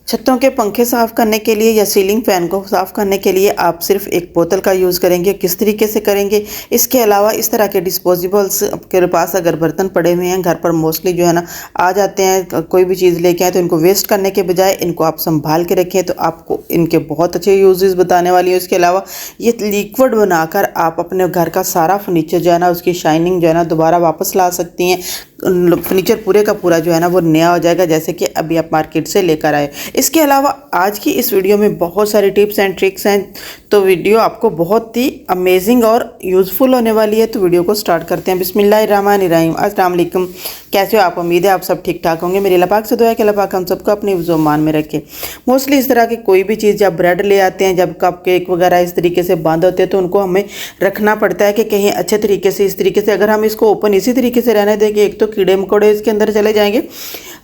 छतों के पंखे साफ़ करने के लिए या सीलिंग फ़ैन को साफ़ करने के लिए आप सिर्फ एक बोतल का यूज़ करेंगे। किस तरीके से करेंगे, इसके अलावा इस तरह के डिस्पोजेबल्स आपके पास अगर बर्तन पड़े हुए हैं घर पर मोस्टली जो है ना आ जाते हैं, कोई भी चीज़ लेके आए तो इनको वेस्ट करने के बजाय इनको आप संभाल के रखें तो आपको इनके बहुत अच्छे यूजेस बताने वाली है। इसके अलावा ये लिक्विड बनाकर आप अपने घर का सारा फर्नीचर जो है ना उसकी शाइनिंग जो है ना दोबारा वापस ला सकती हैं। फर्नीचर पूरे का पूरा जो है ना वो नया हो जाएगा जैसे कि अभी आप मार्केट से लेकर आए। इसके अलावा आज की इस वीडियो में बहुत सारी टिप्स एंड ट्रिक्स हैं, तो वीडियो आपको बहुत ही अमेजिंग और यूज़फुल होने वाली है। तो वीडियो को स्टार्ट करते हैं। बिस्मिल्लाहिर्रहमानिर्रहीम। अस्सलाम वालेकुम। कैसे हो आप? उम्मीद है आप सब ठीक ठाक होंगे। मेरी अल्लाह पाक से दुआ है कि अल्लाह पाक हम सबको अपने हिफ्ज़-ओ-मान में रखे। मोस्टली इस तरह की कोई भी चीज़, जब ब्रेड ले आते हैं, जब कप केक वगैरह इस तरीके से बंद होते हैं तो उनको हमें रखना पड़ता है कि कहीं अच्छे तरीके से, इस तरीके से अगर हम इसको ओपन इसी तरीके से रहने देंगे, एक तो कीड़े मकोड़े इसके अंदर चले जाएंगे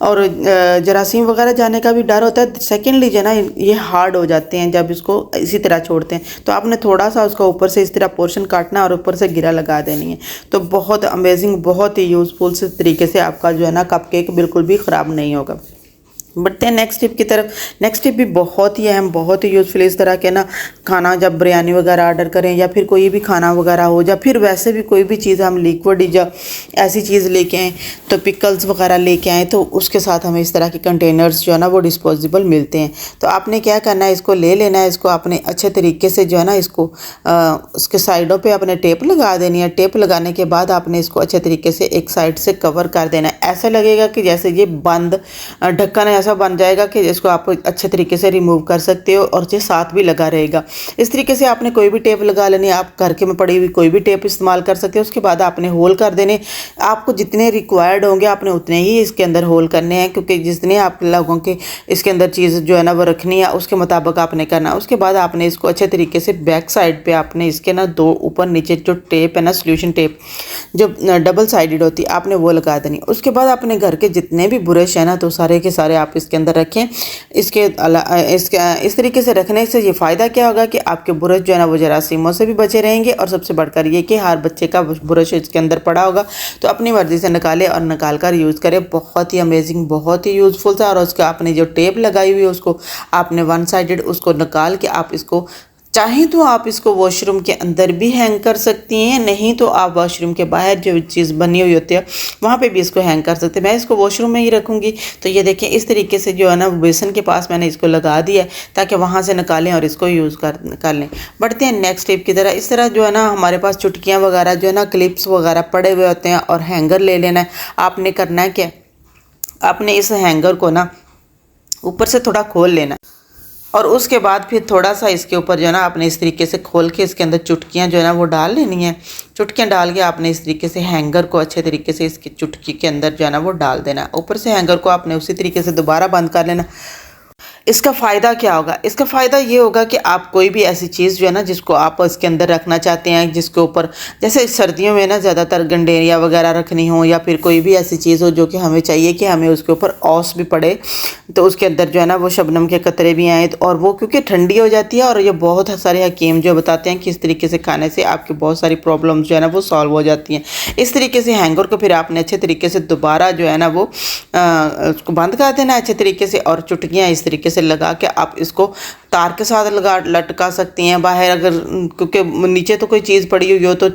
और जरासीम वगैरह जाने का भी डर होता है। सेकेंडली जो ना ये हार्ड हो जाते हैं जब इसको इसी तरह छोड़ते हैं, तो आपने थोड़ा सा उसका ऊपर से इस तरह पोर्शन काटना और ऊपर से गिरा लगा देनी है। तो बहुत अमेजिंग, बहुत ही यूज़फुल से तरीके से आपका जो है ना कप केक बिल्कुल भी ख़राब नहीं होगा। बढ़ते हैं नेक्स्ट टिप की तरफ। नेक्स्ट टिप भी बहुत ही अहम, बहुत ही यूज़फुल। इस तरह के ना खाना, जब बिरयानी वगैरह ऑर्डर करें या फिर कोई भी खाना वगैरह हो, या फिर वैसे भी कोई भी चीज़ हम लिक्विड या ऐसी चीज़ लेके आएँ, तो पिकल्स वगैरह लेके आएँ तो उसके साथ हमें इस तरह के कंटेनर्स जो है ना वो डिस्पोजेबल मिलते हैं। तो आपने क्या करना है, इसको ले लेना है, इसको आपने अच्छे तरीके से जो है ना इसको उसके साइडों पर आपने टेप लगा देनी है। टेप लगाने के बाद आपने इसको अच्छे तरीके से एक साइड से कवर कर देना है। ऐसा लगेगा कि जैसे ये बंद ढक्कन ऐसा बन जाएगा कि इसको आप अच्छे तरीके से रिमूव कर सकते हो और ये साथ भी लगा रहेगा। इस तरीके से आपने कोई भी टेप लगा लेनी है, आप घर के में पड़ी हुई कोई भी टेप इस्तेमाल कर सकते हो। उसके बाद आपने होल कर देने, आपको जितने रिक्वायर्ड होंगे आपने उतने ही इसके अंदर होल करने हैं, क्योंकि जितने आप लोगों के इसके अंदर चीज़ जो है ना वो रखनी है उसके मुताबिक आपने करना है। उसके बाद आपने इसको अच्छे तरीके से बैक साइड पर आपने इसके ना दो ऊपर नीचे जो टेप है ना, सोल्यूशन टेप जो डबल साइडेड होती है, आपने वो लगा देनी। उसके बाद अपने घर के जितने भी ब्रश है ना तो सारे के सारे आप इसके अंदर रखें। इसके इस तरीके से रखने से ये फ़ायदा क्या होगा कि आपके ब्रश जो है ना वो जरासीमों से भी बचे रहेंगे, और सबसे बढ़कर ये कि हर बच्चे का ब्रश इसके अंदर पड़ा होगा तो अपनी मर्ज़ी से निकाले और निकाल कर यूज़ करें। बहुत ही अमेजिंग, बहुत ही यूज़फुल था। और उसका आपने जो टेप लगाई हुई है उसको आपने वन साइडेड उसको निकाल के आप इसको चाहें तो आप इसको वॉशरूम के अंदर भी हैंग कर सकती हैं, नहीं तो आप वॉशरूम के बाहर जो चीज़ बनी हुई होती है वहाँ पे भी इसको हैंग कर सकते हैं। मैं इसको वॉशरूम में ही रखूँगी। तो ये देखें इस तरीके से जो है ना बेसन के पास मैंने इसको लगा दिया है ताकि वहाँ से निकालें और इसको यूज़ कर लें। बढ़ते हैं नेक्स्ट टिप की तरह। इस तरह जो है ना हमारे पास चुटकियाँ वगैरह जो है ना क्लिप्स वगैरह पड़े हुए होते हैं और हैंगर ले लेना है। आपने करना है क्या, आपने इस हैंगर को ना ऊपर से थोड़ा खोल लेना और उसके बाद फिर थोड़ा सा इसके ऊपर जो है ना आपने इस तरीके से खोल के इसके अंदर चुटकियाँ जो है ना वो डाल लेनी है। चुटकियाँ डाल के आपने इस तरीके से हैंगर को अच्छे तरीके से इसकी चुटकी के अंदर जो है ना वो डाल देना। ऊपर से हैंगर को आपने उसी तरीके से दोबारा बंद कर लेना। इसका फ़ायदा क्या होगा? इसका फ़ायदा ये होगा कि आप कोई भी ऐसी चीज़ जो है ना जिसको आप इसके अंदर रखना चाहते हैं, जिसके ऊपर जैसे सर्दियों में ना ज़्यादातर गंडेरिया वगैरह रखनी हो या फिर कोई भी ऐसी चीज़ हो जो कि हमें चाहिए कि हमें उसके ऊपर औस भी पड़े, तो उसके अंदर जो है ना वो शबनम के कतरे भी आएँ और वो क्योंकि ठंडी हो जाती है। और ये बहुत सारे हकीम जो बताते हैं कि इस तरीके से खाने से आपकी बहुत सारी प्रॉब्लम्स जो है ना वो सॉल्व हो जाती हैं। इस तरीके से हैंगर को फिर आपने अच्छे तरीके से दोबारा जो है ना वो उसको बंद कर देना अच्छे तरीके से, और चुटकियाँ इस तरीके से लगा के आप इसको तार के साथ लगा लटका सकती हैं बाहर। अगर क्योंकि नीचे तो कोई चीज़ पड़ी हुई हो तो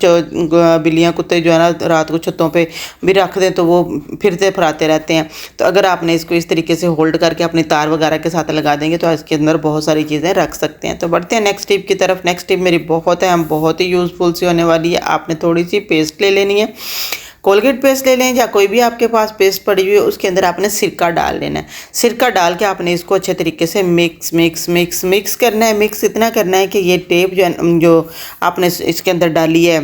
बिल्लियाँ कुत्ते जो है ना रात को छतों पे भी रख दें तो वो फिरते फराते रहते हैं। तो अगर आपने इसको इस तरीके से होल्ड करके अपनी तार वगैरह के साथ लगा देंगे तो इसके अंदर बहुत सारी चीज़ें रख सकते हैं। तो बढ़ते हैं नेक्स्ट टिप की तरफ। नेक्स्ट टिप मेरी बहुत है, हम बहुत ही यूज़फुल सी होने वाली है। आपने थोड़ी सी पेस्ट ले लेनी है, कोलगेट पेस्ट ले लें या कोई भी आपके पास पेस्ट पड़ी हुई है, उसके अंदर आपने सिरका डाल लेना है। सिरका डाल के आपने इसको अच्छे तरीके से मिक्स करना है। मिक्स इतना करना है कि ये टेप जो आपने इसके अंदर डाली है,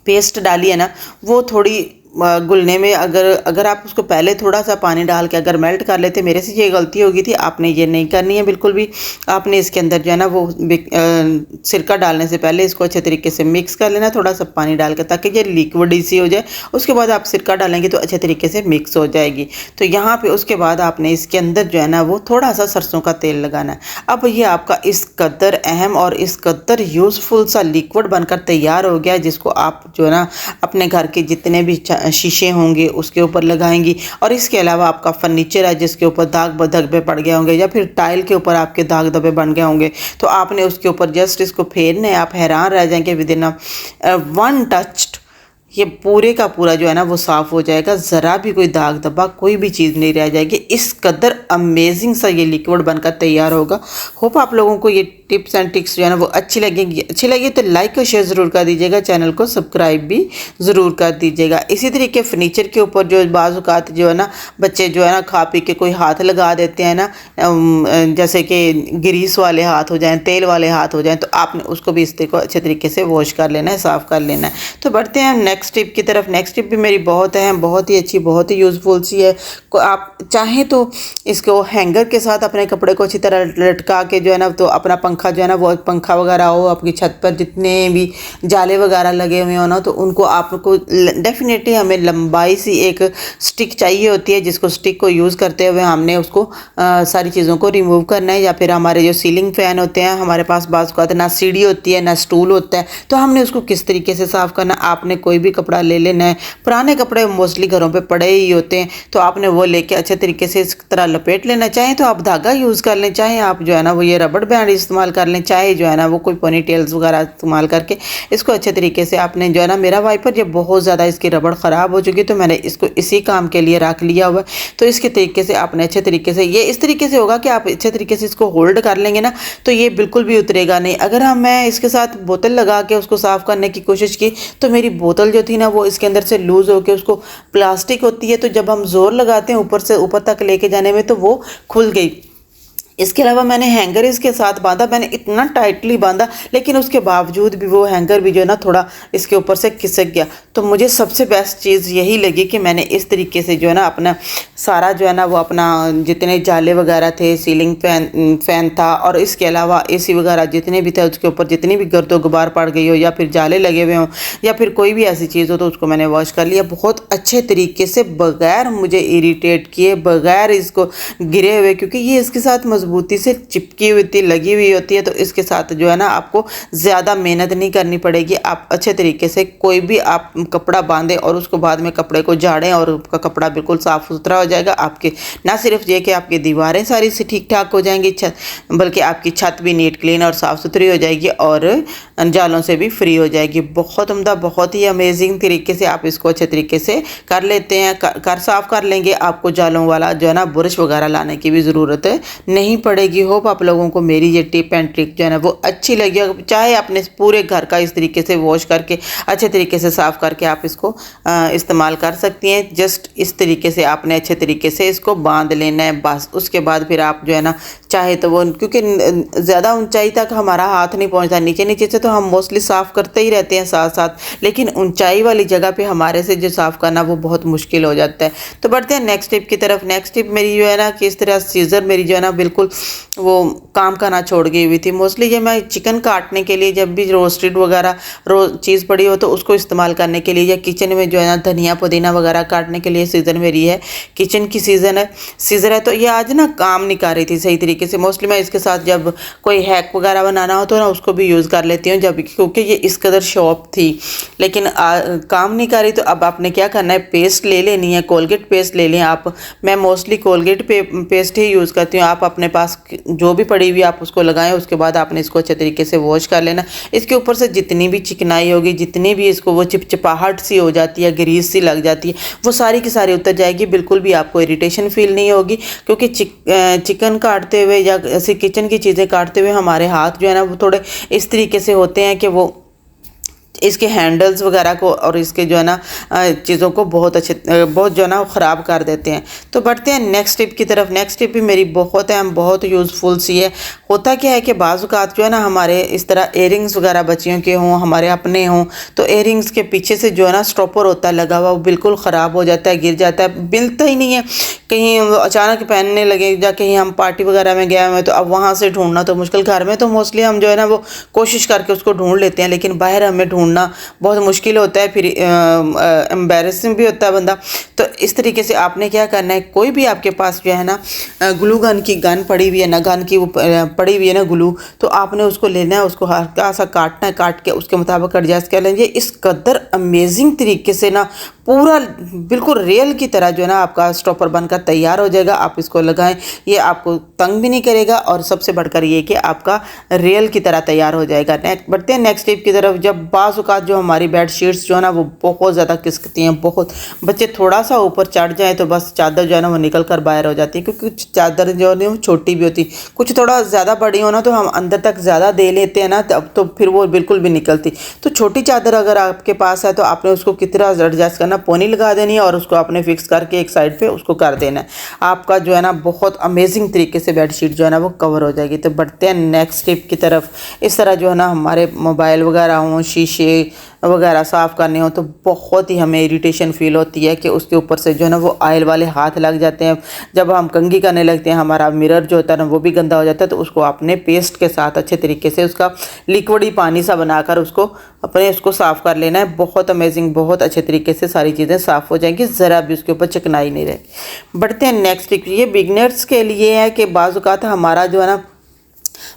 पेस्ट डाली है ना, वो थोड़ी घुलने में अगर आप उसको पहले थोड़ा सा पानी डाल के अगर मेल्ट कर लेते, मेरे से ये गलती होगी थी, आपने ये नहीं करनी है बिल्कुल भी। आपने इसके अंदर जो है ना वो सिरका डालने से पहले इसको अच्छे तरीके से मिक्स कर लेना थोड़ा सा पानी डाल के, ताकि ये लिक्विड सी हो जाए। उसके बाद आप सिरका डालेंगे तो अच्छे तरीके से मिक्स हो जाएगी। तो यहाँ पे उसके बाद आपने इसके अंदर जो है ना वो थोड़ा सा सरसों का तेल लगाना है। अब ये आपका इस कदर अहम और इस कदर यूज़फुल सा लिक्विड बनकर तैयार हो गया, जिसको आप जो है ना अपने घर के जितने भी शीशे होंगे उसके ऊपर लगाएंगी। और इसके अलावा आपका फर्नीचर है जिसके ऊपर दाग धब्बे पड़ गए होंगे या फिर टाइल के ऊपर आपके दाग धब्बे बन गए होंगे, तो आपने उसके ऊपर जस्ट इसको फेरना है। आप हैरान रह जाएंगे, विद इन वन टच ये पूरे का पूरा जो है ना वो साफ़ हो जाएगा, ज़रा भी कोई दाग धब्बा कोई भी चीज़ नहीं रह जाएगी। इस कदर अमेजिंग सा ये लिक्विड बनकर तैयार होगा। होप आप लोगों को ये टिप्स एंड ट्रिक्स जो है ना वो अच्छी लगेंगी। अच्छी लगी तो लाइक और शेयर ज़रूर कर दीजिएगा, चैनल को सब्सक्राइब भी ज़रूर कर दीजिएगा। इसी तरीके फर्नीचर के ऊपर जो बाज़ औक़ात जो है ना बच्चे जो है ना खा पी के कोई हाथ लगा देते हैं ना, जैसे कि ग्रीस वाले हाथ हो जाएं, तेल वाले हाथ हो जाएं, तो आपने उसको भी इस को अच्छे तरीके से वॉश कर लेना है, साफ़ कर लेना है। तो बढ़ते हैं नेक्स्ट टिप की तरफ। नेक्स्ट टिप भी मेरी बहुत अहम, बहुत ही अच्छी, बहुत ही यूज़फुल सी है। आप चाहें तो इसको हैंगर के साथ अपने कपड़े को अच्छी तरह लटका के जो है ना, तो अपना पंखा जो है ना वो पंखा वगैरह हो, आपकी छत पर जितने भी जाले वगैरह लगे हुए हो ना, तो उनको आपको डेफिनेटली हमें लंबाई सी एक स्टिक चाहिए होती है, जिसको स्टिक को यूज़ करते हुए हमने उसको सारी चीज़ों को रिमूव करना है। या फिर हमारे जो सीलिंग फ़ैन होते हैं, हमारे पास बाज़ औक़ात ना सीढ़ी होती है ना स्टूल होता है, तो हमने उसको किस तरीके से साफ़ करना। आपने कोई भी कपड़ा ले लेना है, पुराने कपड़े मोस्टली घरों पे पड़े ही होते हैं, तो आपने वो लेके अच्छे तरीके से इस तरह लपेट लेना। चाहे तो आप धागा यूज़ कर लें, चाहे आप जो है ना वो ये रबड़ बैंड इस्तेमाल कर लें, चाहे जो है ना वो कोई पोनी टेल्स वगैरह इस्तेमाल करके इसको अच्छे तरीके से आपने जो है ना, मेरा वाइपर जब बहुत ज़्यादा इसकी रबड़ ख़राब हो चुकी तो मैंने इसको इसी काम के लिए रख लिया हुआ। तो इसके तरीके से आपने अच्छे तरीके से, ये इस तरीके से होगा कि आप अच्छे तरीके से इसको होल्ड कर लेंगे ना, तो ये बिल्कुल भी उतरेगा नहीं। अगर मैं इसके साथ बोतल लगा के उसको साफ़ करने की कोशिश की तो मेरी बोतल जो थी ना वो इसके अंदर से लूज़ होकर, उसको प्लास्टिक होती है तो जब हम ज़ोर लगाते हैं ऊपर से ऊपर तक लेके जाने में तो वो खुल गई। इसके अलावा मैंने हैंगर इसके साथ बांधा, मैंने इतना टाइटली बांधा लेकिन उसके बावजूद भी वो हैंगर भी जो है ना थोड़ा इसके ऊपर से खिसक गया। तो मुझे सबसे बेस्ट चीज़ यही लगी कि मैंने इस तरीके से जो है ना अपना सारा जो है ना वो अपना जितने जाले वगैरह थे, सीलिंग फ़ैन था और इसके अलावा एसी वगैरह जितने भी थे उसके ऊपर जितनी भी गर्दो गुबार पड़ गई हो या फिर जाले लगे हुए हों या फिर कोई भी ऐसी चीज़ हो, तो उसको मैंने वॉश कर लिया बहुत अच्छे तरीके से, बग़ैर मुझे इरीटेट किए, बग़ैर इसको गिरे हुए, क्योंकि ये इसके साथ मजबूती से चिपकी हुई थी, लगी हुई होती है। तो इसके साथ जो है ना आपको ज़्यादा मेहनत नहीं करनी पड़ेगी। आप अच्छे तरीके से कोई भी आप कपड़ा बांधें और उसको बाद में कपड़े को झाड़ें और उसका कपड़ा बिल्कुल साफ़ सुथरा हो जाएगा। आपके ना सिर्फ ये कि आपकी दीवारें सारी सी ठीक ठाक हो जाएंगी, बल्कि आपकी छत भी नीट क्लीन और साफ़ सुथरी हो जाएगी और जालों से भी फ्री हो जाएगी। बहुत उम्दा, बहुत ही अमेजिंग तरीके से आप इसको अच्छे तरीके से कर लेते हैं, कर साफ़ कर लेंगे। आपको जालों वाला जो है ना ब्रश वगैरह लाने की भी ज़रूरत नहीं पड़ेगी। होप आप लोगों को मेरी ये टिप एंड ट्रिक जो है ना वो अच्छी लगी। चाहे आपने पूरे घर का इस तरीके से वॉश करके अच्छे तरीके से साफ़ करके आप इसको इस्तेमाल कर सकती हैं। जस्ट इस तरीके से आपने अच्छे तरीके से इसको बांध लेना है बस। उसके बाद फिर आप जो है ना चाहे तो वो, क्योंकि ज़्यादा ऊंचाई तक हमारा हाथ नहीं पहुंचता, नीचे नीचे से तो हम मोस्टली साफ़ करते ही रहते हैं साथ साथ, लेकिन ऊंचाई वाली जगह पे हमारे से जो साफ़ करना वो बहुत मुश्किल हो जाता है। तो बढ़ते हैं नेक्स्ट टिप की तरफ। नेक्स्ट टिप मेरी जो है ना कि इस तरह सीज़र मेरी जो है ना बिल्कुल वो काम करना छोड़ गई हुई थी। मोस्टली ये मैं चिकन काटने के लिए, जब भी रोस्टेड वगैरह चीज़ पड़ी हो तो उसको इस्तेमाल करने के लिए, या किचन में जो है ना धनिया पुदीना वगैरह काटने के लिए सीज़र मेरी है, किचन की सीज़र है। तो ये आज ना काम नहीं कर रही थी सही तरीके से। मोस्टली मैं इसके साथ जब कोई हैक वगैरह बनाना हो तो ना उसको भी यूज़ कर लेती हूँ, जब क्योंकि ये इस कदर शॉर्प थी, लेकिन काम नहीं कर रही। तो अब आपने क्या करना है, पेस्ट ले लेनी है, कोलगेट पेस्ट ले लें आप। मैं मोस्टली कोलगेट पेस्ट ही यूज़ करती हूँ। आप अपने पास जो भी पड़ी हुई आप उसको लगाएं। उसके बाद आपने इसको अच्छे तरीके से वॉश कर लेना। इसके ऊपर से जितनी भी चिकनाई होगी, जितनी भी इसको वो चिपचिपाहट सी हो जाती है, ग्रीस सी लग जाती है, वो सारी की सारी उतर जाएगी। बिल्कुल भी आपको इरिटेशन फील नहीं होगी, क्योंकि चिकन काटते हुए या ऐसी किचन की चीज़ें काटते हुए हमारे हाथ जो है ना वो थोड़े इस तरीके से होते हैं कि वो इसके हैंडल्स वगैरह को और इसके जो है ना चीज़ों को बहुत जो है ना ख़राब कर देते हैं। तो बढ़ते हैं नेक्स्ट टिप की तरफ। नेक्स्ट टिप भी मेरी बहुत अहम, बहुत यूज़फुल सी है। होता क्या है कि बाज़ औक़ात जो है ना हमारे इस तरह इयरिंग्स वगैरह बच्चियों के हों, हमारे अपने हों, तो इयरिंग्स के पीछे से जो है ना स्टॉपर होता है लगा हुआ, वो बिल्कुल ख़राब हो जाता है, गिर जाता है, मिलता ही नहीं है। कहीं अचानक पहनने लगे या कहीं हम पार्टी वगैरह में गए हुए तो अब वहाँ से ढूंढना तो मुश्किल। घर में तो मोस्टली हम जो है ना वो कोशिश करके उसको ढूंढ लेते हैं, लेकिन बाहर हमें ढूंढना बहुत मुश्किल होता है, फिर एम्बैरेसिंग भी होता है बंदा। तो इस तरीके से आपने क्या करना है, कोई भी आपके पास जो है ना ग्लू गन की गन पड़ी हुई है ना, गन की वो पड़ी हुई है ना ग्लू, तो आपने उसको लेना है, उसको हल्का सा काटना है, काट के उसके मुताबिक एडजस्ट कर लेंगे। इस कदर अमेजिंग तरीके से ना पूरा बिल्कुल रियल की तरह जो है ना आपका स्टॉपर बनकर तैयार हो जाएगा। आप इसको लगाएं, ये आपको तंग भी नहीं करेगा और सबसे बढ़कर ये कि आपका रियल की तरह तैयार हो जाएगा। बढ़ते हैं नेक्स्ट टिप की तरफ। जब बाज़ औक़ात जो हमारी बेड शीट्स जो है ना वो बहुत ज़्यादा खिसकती हैं, बहुत बच्चे थोड़ा सा ऊपर चढ़ जाए तो बस चादर जो है ना वो निकल कर बाहर हो जाती है, क्योंकि कुछ चादर जो है वो छोटी भी होती, कुछ थोड़ा ज़्यादा बड़ी हो ना तो हम अंदर तक ज़्यादा दे लेते हैं ना, तब तो फिर वो बिल्कुल भी निकलती। तो छोटी चादर अगर आपके पास है तो आपने उसको कितना एडजस्ट करना, पोनी लगा देनी है और उसको आपने फिक्स करके एक साइड पे उसको कर देना है। आपका जो है ना बहुत अमेजिंग तरीके से बेडशीट जो है ना वो कवर हो जाएगी। तो बढ़ते हैं नेक्स्ट टिप की तरफ। इस तरह जो है ना हमारे मोबाइल वगैरह हों, शीशे वगैरह साफ़ करने हो तो बहुत ही हमें इरिटेशन फील होती है कि उसके ऊपर से जो है ना वो ऑयल वाले हाथ लग जाते हैं। जब हम कंघी करने लगते हैं हमारा मिरर जो होता है ना वो भी गंदा हो जाता है। तो उसको अपने पेस्ट के साथ अच्छे तरीके से उसका लिक्विडी पानी सा बनाकर उसको साफ़ कर लेना है। बहुत अमेजिंग, बहुत अच्छे तरीके से सारी चीज़ें साफ़ हो जाएंगी, ज़रा भी उसके ऊपर चिकनाई नहीं रहेगी। बढ़ते हैं नेक्स्ट टिप। ये बिगनर्स के लिए है कि बाज़ औक़ात हमारा जो है ना,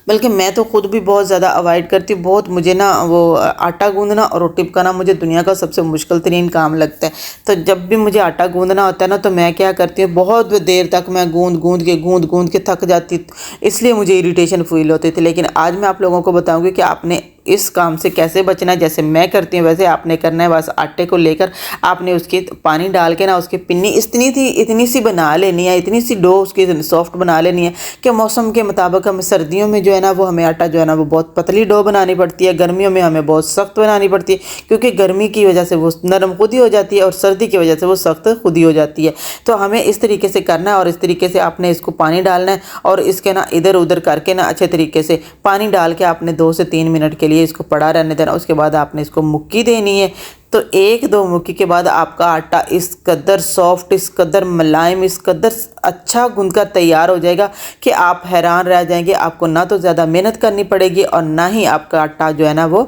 बल्कि मैं तो खुद भी बहुत ज़्यादा अवॉइड करती हूँ। बहुत मुझे ना वो आटा गूंदना और रोटी पकाना मुझे दुनिया का सबसे मुश्किल तरीन काम लगता है। तो जब भी मुझे आटा गूंदना होता है ना तो मैं क्या करती हूँ, बहुत देर तक मैं गूंद के थक जाती, इसलिए मुझे इरिटेशन फील होती थी। लेकिन आज मैं आप लोगों को बताऊँगी कि आपने इस काम से कैसे बचना है। जैसे मैं करती हूँ वैसे आपने करना है। बस आटे को लेकर आपने उसके पानी डाल के ना उसकी पिन्नी इतनी सी बना लेनी है, इतनी सी डो उसकी सॉफ्ट बना लेनी है कि मौसम के मुताबिक हमें सर्दियों में जो है ना वो हमें आटा जो है ना वो बहुत पतली डो बनानी पड़ती है, गर्मियों में हमें बहुत सख्त बनानी पड़ती है, क्योंकि गर्मी की वजह से वो नरम खुद ही हो जाती है और सर्दी की वजह से वो सख्त खुद ही हो जाती है। तो हमें इस तरीके से करना है और इस तरीके से आपने इसको पानी डालना है और इसके ना इधर उधर करके ना अच्छे तरीके से पानी डाल के आपने 2 से 3 मिनट के लिए इसको पड़ा रहने देना। उसके बाद आपने इसको मुक्की देनी है। तो 1-2 मुक्की के बाद आपका आटा इस कदर सॉफ्ट, इस कदर मुलायम, इस कदर अच्छा गूंद कर तैयार हो जाएगा कि आप हैरान रह जाएंगे। आपको ना तो ज़्यादा मेहनत करनी पड़ेगी और ना ही आपका आटा जो है ना वो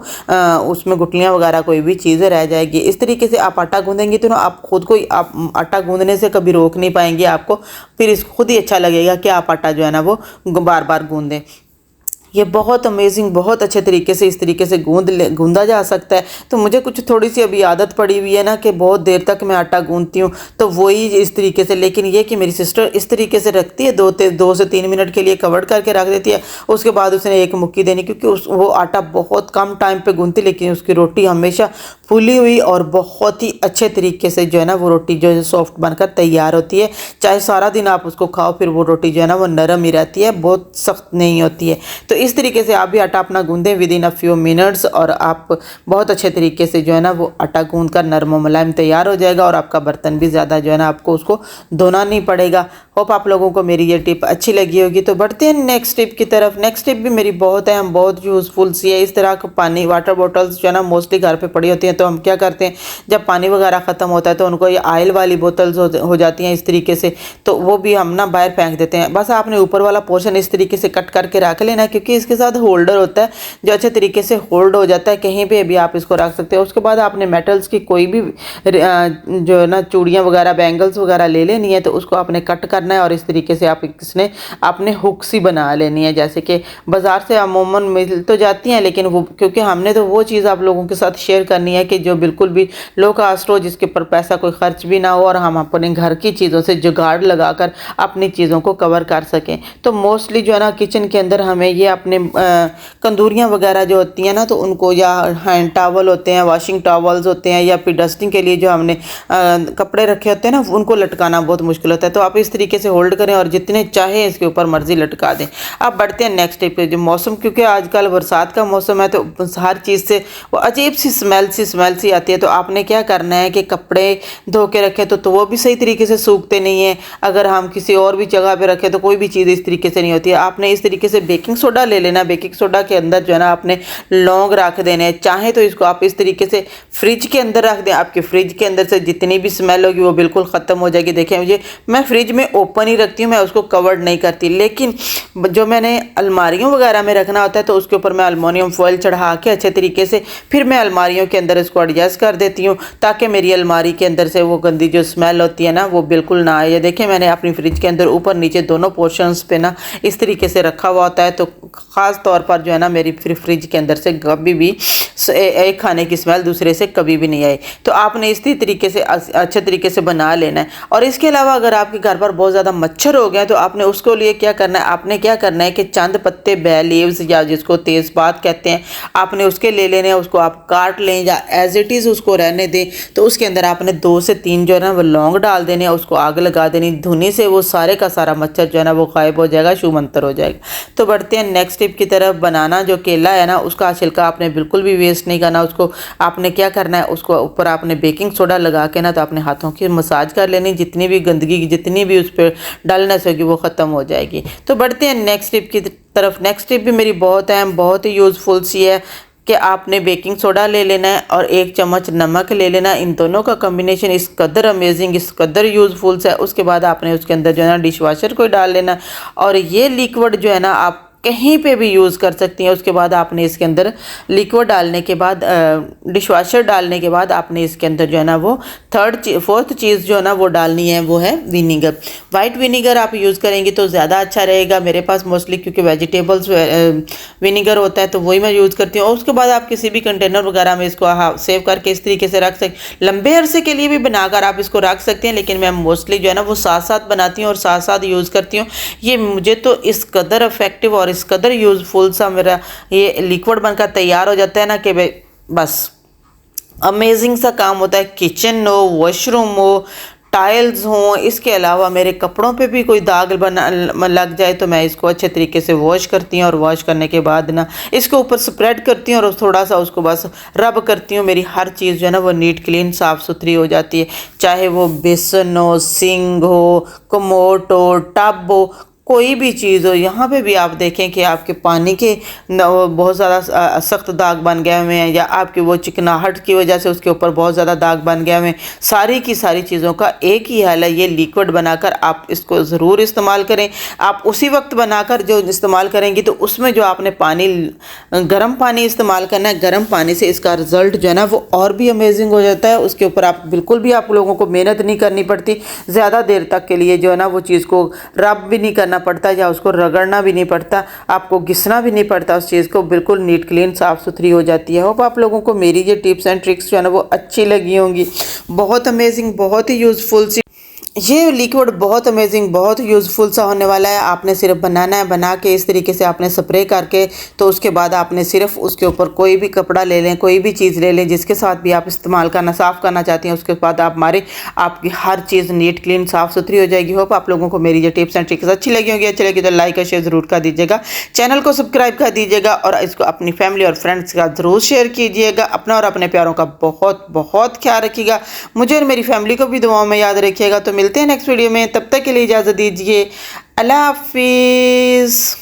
उसमें गुठलियाँ वगैरह कोई भी चीज़ें रह जाएगी। इस तरीके से आप आटा गूंदेंगे तो ना आप खुद को आप आटा गूंदने से कभी रोक नहीं पाएंगे। आपको फिर इस खुद ही अच्छा लगेगा कि आप आटा जो है ना वो बार बार गूंदें। ये बहुत अमेजिंग, बहुत अच्छे तरीके से इस तरीके से गूंदा जा सकता है। तो मुझे कुछ थोड़ी सी अभी आदत पड़ी हुई है ना कि बहुत देर तक मैं आटा गूंदती हूँ, तो वही इस तरीके से। लेकिन ये कि मेरी सिस्टर इस तरीके से रखती है, 2 से 3 मिनट के लिए कवर करके रख देती है। उसके बाद उसने एक मुक्की देनी, क्योंकि वो आटा बहुत कम टाइम पे गूंदती, लेकिन उसकी रोटी हमेशा फूली हुई और बहुत ही अच्छे तरीके से जो है ना वो रोटी जो है सॉफ्ट बनकर तैयार होती है। चाहे सारा दिन आप उसको खाओ फिर वो रोटी जो है ना वो नरम ही रहती है, बहुत सख्त नहीं होती है। तो इस तरीके से आप भी आटा अपना गूंदें विदिन अ फ्यू मिनट्स और आप बहुत अच्छे तरीके से जो है ना वो आटा गूंद कर नरम और मुलायम तैयार हो जाएगा और आपका बर्तन भी ज़्यादा जो है ना आपको उसको धोना नहीं पड़ेगा। होप आप लोगों को मेरी ये टिप अच्छी लगी होगी। तो बढ़ते हैं नेक्स्ट टिप की तरफ। नेक्स्ट टिप भी मेरी बहुत है, हम बहुत यूज़फुल सी है। इस तरह का पानी वाटर बॉटल्स जो है ना मोस्टली घर पे पड़ी होती हैं, तो हम क्या करते हैं जब पानी वगैरह ख़त्म होता है तो उनको ये ऑयल वाली बोतल्स हो जाती हैं इस तरीके से, तो वो भी हम ना बाहर फेंक देते हैं। बस आपने ऊपर वाला पोर्शन इस तरीके से कट करके रख लेना, क्योंकि इसके साथ होल्डर होता है जो अच्छे तरीके से होल्ड हो जाता है, कहीं पे भी आप इसको रख सकते हो। उसके बाद आपने मेटल्स की कोई भी जो है ना चूड़ियाँ वगैरह, बैंगल्स वगैरह ले लेनी है, तो उसको आपने कट करना है और इस तरीके से आप इसने आपने हुक्स ही बना लेनी है। जैसे कि बाज़ार से अमूमन मिल तो जाती हैं, लेकिन वो क्योंकि हमने तो वो चीज़ आप लोगों के साथ शेयर करनी है कि जो बिल्कुल भी लो कास्ट हो, जिसके ऊपर पैसा कोई खर्च भी ना हो और हम अपने घर की चीज़ों से जुगाड़ लगाकर अपनी चीज़ों को कवर कर सकें। तो मोस्टली जो है ना किचन के अंदर हमें ये अपने कंदूरियाँ वगैरह जो होती हैं ना, तो उनको या हैंड टॉवल होते हैं, वॉशिंग टॉवल्स होते हैं, या फिर डस्टिंग के लिए जो हमने कपड़े रखे होते हैं ना, उनको लटकाना बहुत मुश्किल होता है। तो आप इस तरीके से होल्ड करें और जितने चाहे इसके ऊपर मर्जी लटका दें। अब बढ़ते हैं नेक्स्ट टिप पे। जो मौसम, क्योंकि आजकल बरसात का मौसम है, तो हर चीज़ से वो अजीब सी स्मेल सी आती है। तो आपने क्या करना है कि कपड़े धो के रखें तो वो भी सही तरीके से सूखते नहीं है। अगर हम किसी और भी जगह पे रखें तो कोई भी चीज़ इस तरीके से नहीं होती है। आपने इस तरीके से बेकिंग सोडा ले लेना। बेकिंग सोडा के अंदर जो है ना आपने लौंग रख देने, चाहे तो इसको आप इस तरीके से फ्रिज के अंदर रख दें। आपके फ्रिज के अंदर से जितनी भी स्मेल होगी वो बिल्कुल ख़त्म हो जाएगी। देखें मुझे, मैं फ्रिज में ओपन ही रखती हूँ, मैं उसको कवर्ड नहीं करती। लेकिन जो मैंने अलमारियों वगैरह में रखना होता है तो उसके ऊपर मैं अल्मोनियम फॉइल चढ़ा के अच्छे तरीके से फिर मैं अलमारियों के अंदर इसको एडजस्ट कर देती हूँ, ताकि मेरी अलमारी के अंदर से वो गंदी जो स्मेल होती है ना वो बिल्कुल ना आए। देखिए मैंने अपनी फ्रिज के अंदर ऊपर नीचे दोनों पोर्शंस पे ना इस तरीके से रखा हुआ होता है, तो ख़ास तौर पर जो है ना मेरी फ्रिज के अंदर से कभी भी एक खाने की स्मेल दूसरे से कभी भी नहीं आई। तो आपने इसी तरीके से अच्छे तरीके से बना लेना है। और इसके अलावा अगर आपके घर पर बहुत ज़्यादा मच्छर हो गए तो आपने उसको लिए क्या करना है, आपने क्या करना है कि चंद पत्ते बे लीव्स या जिसको तेज़पात कहते हैं आपने उसके ले लेने हैं, उसको आप काट लें या एज इट इज़ उसको रहने दें। तो उसके अंदर आपने 2 से 3 जो है ना वो लौंग डाल देने हैं, उसको आग लगा देनी, धुनी से वो सारे का सारा मच्छर जो है ना वो गायब हो जाएगा, शू मंतर हो जाएगा। तो बढ़ते हैं नेक्स्ट टिप की तरफ। बनाना जो केला है ना उसका छिलका आपने बिल्कुल भी वेस्ट नहीं करना। उसको आपने क्या करना है, उसको ऊपर आपने बेकिंग सोडा लगा के ना तो अपने हाथों की मसाज कर लेनी, जितनी भी गंदगी जितनी भी उस पर डलनेस होगी वो ख़त्म हो जाएगी। तो बढ़ते हैं नेक्स्ट टिप की तरफ। नेक्स्ट टिप भी मेरी बहुत अहम बहुत ही यूज़फुल सी है कि आपने बेकिंग सोडा ले लेना है और 1 चम्मच नमक ले लेना। इन दोनों का कॉम्बिनेशन इस कदर अमेजिंग इस कदर यूज़फुल है। उसके बाद आपने उसके अंदर जो है ना डिश वाशर को डाल लेना और ये लिक्विड जो है ना आप कहीं पे भी यूज़ कर सकती हैं। उसके बाद आपने इसके अंदर लिक्विड डालने के बाद डिश वाशर डालने के बाद आपने इसके अंदर जो है ना वो फोर्थ चीज़ जो है ना वो डालनी है, वो है विनीगर। वाइट विनीगर आप यूज़ करेंगे तो ज़्यादा अच्छा रहेगा। मेरे पास मोस्टली क्योंकि वेजिटेबल्स विनीगर होता है तो वही मैं यूज़ करती हूँ। और उसके बाद आप किसी भी कंटेनर वगैरह में इसको सेव करके इस तरीके से रख सकते, लंबे अरसे के लिए भी बनाकर आप इसको रख सकते हैं। लेकिन मैं मोस्टली जो है ना वो साथ साथ बनाती हूँ और साथ साथ यूज़ करती हूँ। ये मुझे तो इस कदर इफेक्टिव और इस कदर यूज़फुल सा मेरा ये लिक्विड बनकर तैयार हो जाता है ना कि बस अमेजिंग सा काम होता है। किचन हो, वॉशरूम हो, टाइल्स हों, इसके अलावा मेरे कपड़ों पे भी कोई दाग बना लग जाए तो मैं इसको अच्छे तरीके से वॉश करती हूँ और वॉश करने के बाद ना इसको ऊपर स्प्रेड करती हूँ और थोड़ा सा उसको बस रब करती हूँ। मेरी हर चीज़ जो है ना वो नीट क्लीन साफ़ सुथरी हो जाती है, चाहे वो बेसन हो, सिंक हो, कमोट हो, टब हो, कोई भी चीज़ हो। यहाँ पे भी आप देखें कि आपके पानी के बहुत ज़्यादा सख्त दाग बन गए हुए हैं या आपकी वो चिकनाहट की वजह से उसके ऊपर बहुत ज़्यादा दाग बन गए हुए हैं, सारी की सारी चीज़ों का एक ही हल है, ये लिक्विड बनाकर आप इसको ज़रूर इस्तेमाल करें। आप उसी वक्त बनाकर जो इस्तेमाल करेंगी तो उसमें जो आपने पानी गर्म पानी इस्तेमाल करना है, गर्म पानी से इसका रिज़ल्ट जो है ना वो और भी अमेजिंग हो जाता है। उसके ऊपर आप बिल्कुल भी आप लोगों को मेहनत नहीं करनी पड़ती, ज़्यादा देर तक के लिए जो है ना वो चीज़ को रब भी नहीं करना पड़ता या उसको रगड़ना भी नहीं पड़ता, आपको घिसना भी नहीं पड़ता उस चीज़ को, बिल्कुल नीट क्लीन साफ़ सुथरी हो जाती है। होप आप लोगों को मेरी ये टिप्स एंड ट्रिक्स जो है ना वो अच्छी लगी होंगी। बहुत अमेजिंग बहुत ही यूज़फुल सी ये लिक्विड बहुत अमेजिंग बहुत यूज़फुल सा होने वाला है। आपने सिर्फ बनाना है, बना के इस तरीके से आपने स्प्रे करके तो उसके बाद आपने सिर्फ उसके ऊपर कोई भी कपड़ा ले लें, कोई भी चीज़ ले लें जिसके साथ भी आप इस्तेमाल करना साफ़ करना चाहती हैं, उसके बाद आप आपकी हर चीज़ नीट क्लीन साफ़ सुथरी हो जाएगी। होप आप लोगों को मेरी ये टिप्स एंड ट्रिक्स अच्छी लगी होंगी। अच्छी लगी तो लाइक और शेयर ज़रूर कर दीजिएगा, चैनल को सब्सक्राइब कर दीजिएगा और इसको अपनी फैमिली और फ्रेंड्स का ज़रूर शेयर कीजिएगा। अपना और अपने प्यारों का बहुत बहुत ख्याल रखिएगा, मुझे और मेरी फैमिली को भी दुआओं में याद रखिएगा। तो मिलते हैं नेक्स्ट वीडियो में, तब तक के लिए इजाज़त दीजिए। अल्लाह हाफिज़।